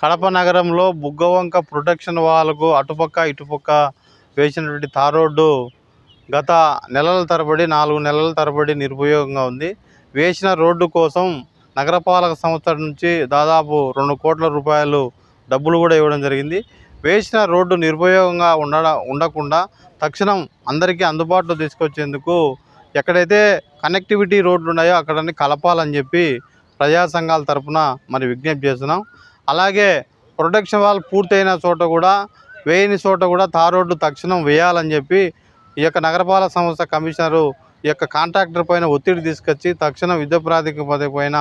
కడప నగరంలో బుగ్గవంక ప్రొటెక్షన్ వాల్కు అటుపక్క ఇటుపక్క వేసినటువంటి తార్ రోడ్డు గత నెలల తరబడి 4 నెలల తరబడి నిరుపయోగంగా ఉంది. వేసిన రోడ్డు కోసం నగరపాలక సంస్థ నుంచి దాదాపు 2 కోట్ల రూపాయలు డబ్బులు కూడా ఇవ్వడం జరిగింది. వేసిన రోడ్డు నిరుపయోగంగా ఉండకుండా తక్షణం అందరికీ అందుబాటులో తీసుకొచ్చేందుకు ఎక్కడైతే కనెక్టివిటీ రోడ్లు ఉన్నాయో అక్కడని కలపాలని చెప్పి ప్రజా సంఘాల తరఫున మరి విజ్ఞప్తి చేస్తున్నాం. అలాగే ప్రొటెక్షన్ వాల్ పూర్తయిన చోట కూడా వేయని చోట కూడా తార్ రోడ్డు తక్షణం వేయాలని చెప్పి ఈ యొక్క నగరపాలక సంస్థ కమిషనరు ఈ యొక్క కాంట్రాక్టర్ పైన ఒత్తిడి తీసుకొచ్చి తక్షణం యుద్ధ ప్రాతిపదిక పైన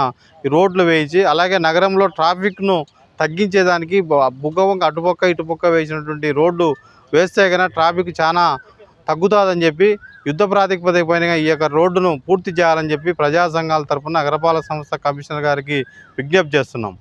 ఈ రోడ్లు వేయించి అలాగే నగరంలో ట్రాఫిక్ను తగ్గించేదానికి బుగ్గవంక అటుపక్క ఇటుపక్క వేసినటువంటి రోడ్డు వేస్తే కనుక ట్రాఫిక్ చాలా తగ్గుతుందని చెప్పి యుద్ధ ప్రాతిపదిక పైన ఈ యొక్క రోడ్డును పూర్తి చేయాలని చెప్పి ప్రజా సంఘాల తరఫున నగరపాలక సంస్థ కమిషనర్ గారికి విజ్ఞప్తి చేస్తున్నాం.